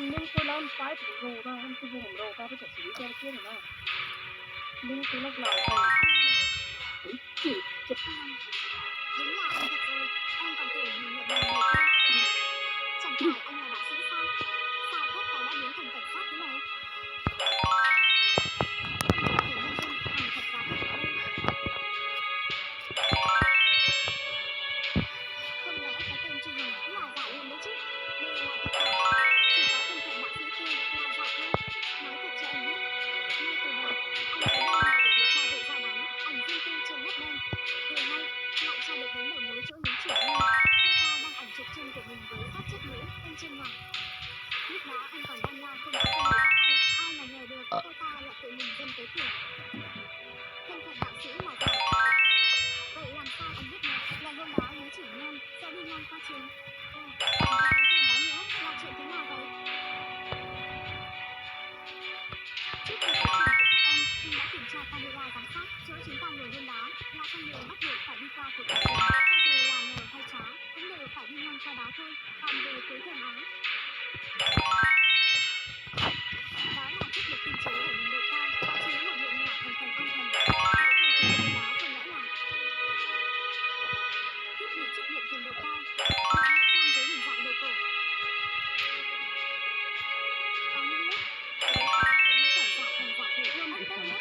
nhưng tôi làm phải thì rồ ra anh tôi vùng rồ ta với cả xử lý cho kia rồi nào nhưng tôi lúc nào phải chịu chụp đúng là anh thật rồi, em còn tưởng mình nhận lời người ta. Chẳng phải anh là bác sĩ sao? Sao thoát cái đã biến thành cảnh sát thế này? Không ngờ thể nhân viên hàng thật giá thật ở đây. Không lẽ cái tên Trung Hằng cũng là giả luôn đấy chứ? Đây là thật cả. Chỉ có thân phận bác sĩ kia là giả thôi. Nói thật cho anh biết, ngay từ đầu anh tới đây là để điều tra vụ giao bán ảnh riêng tư trên web đen. Vừa hay lại tra được đến đầu mối chỗ Lý Triển Nhiên. Cô ta đăng ảnh chụp chân của mình với phát chất nữ bên trên mạng. Lúc đó anh còn đang lo không có cơ hội ra tay, ai mà ngờ được cô ta lại tự mình dâng tới cửa. Thân phận đạo sĩ là giả. Vậy làm sao anh biết được ngày hôm đó Lý Triển Nhiên sẽ đi ngang qua trường? Anh có thể nói nữa là chuyện thế nào vậy? Trước khi tới trường của các em, anh đã kiểm tra camera giám sát chỗ chúng ta ngồi hôm đó là con đường bắt buộc phải đi qua của cả trường. Cho dù là ngờ hay trá, cũng đều phải đi ngang qua đó thôi. Còn về cuối thềm á, đó là chất được tinh chế ở nồng độ cao, có chứa một lượng nhỏ thành phần an thần. Vậy không khí bên đó không lẽ là thiết bị chất điện cường độ cao, được ngụy trang với hình dạng đồ cổ. Có những lúc đối phó với những kẻ giả thần giả quỷ ắt tốt nhất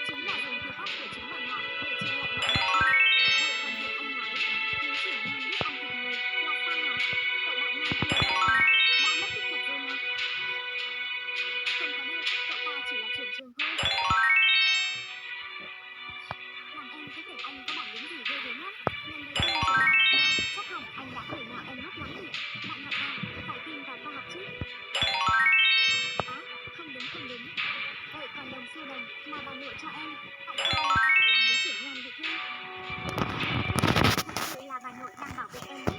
chính là dùng thư pháp của chính bọn họ để che lại mọi mặt kia. Vậy còn việc anh nói Lý Triển Nhiên biết ăn thịt người là sao hả? Cậu bạn nam kia rõ ràng là đã mất tích thật rồi mà. Không có đâu, cậu ta chỉ là chuyển trường thôi. Làm em cứ tưởng anh có bản lĩnh gì ghê gớm lắm. Lần đầu tiên chúng ta gặp nhau, chắc hẳn anh đã cười nhạo em ngốc lắm nhỉ? Bạn học à, phải tin vào khoa học chứ. Á, không đúng không đúng. Vậy còn đồng xu đồng mà bà nội cho em, tại sao lại có thể làm Lý Triển Nhiên bị thương? Thật sự là bà nội đang bảo vệ em đấy.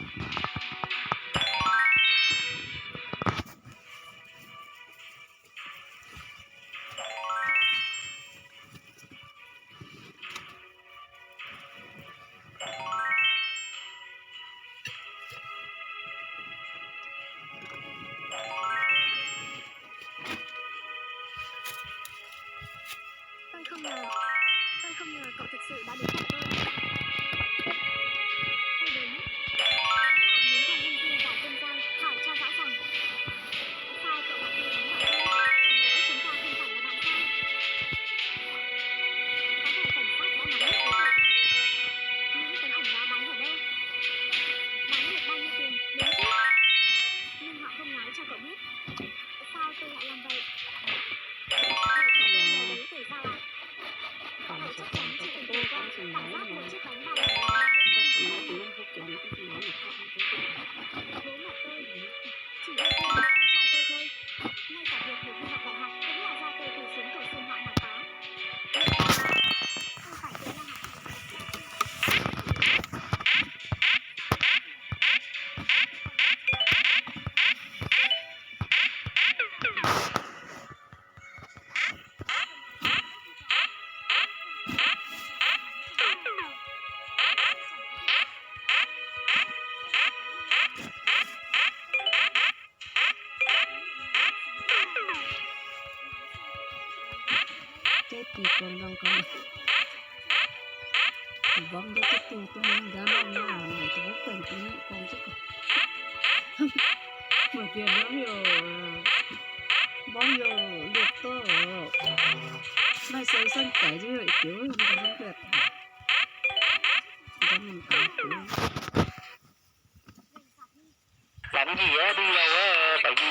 Tôi không ngờ cậu thực sự đã đến gặp tôi. Tôi đến cũng là muốn thằng Lâm Du và Dương Giang hỏi cho rõ ràng. Sao cậu lại đi đánh bảo tôi? Chẳng lẽ chúng ta không phải là bạn sao? Có vẻ cảnh sát đã nắm hết đối tượng rồi. Những tấm ảnh đó bán ở đâu? Bán được bao nhiêu tiền? Đúng chứ? Nhưng họ không nói cho cậu biết. Sao tôi lại làm vậy? Để theo tôi lừa dối tuổi sao à? Cậu chắc chắn chưa từng thấy qua cảm giác một chiếc bánh bao bẻ là bữa cơm của em. Bố mẹ tôi chỉ yêu thương đứa con trai tôi thôi. Ngay cả việc được đi học đại học cũng là do tôi cử xuống cầu xin họ mà có. Nhưng không phải thế là chết thì còn đang có bom cho cái tù tôi mình ra mong nào này tôi có cần tôi nhận con chứ mà tiền bao giờ được cơ mai xây sân cái gì vậy kiểu gì mà không được mình làm gì á đi đâu á tại vì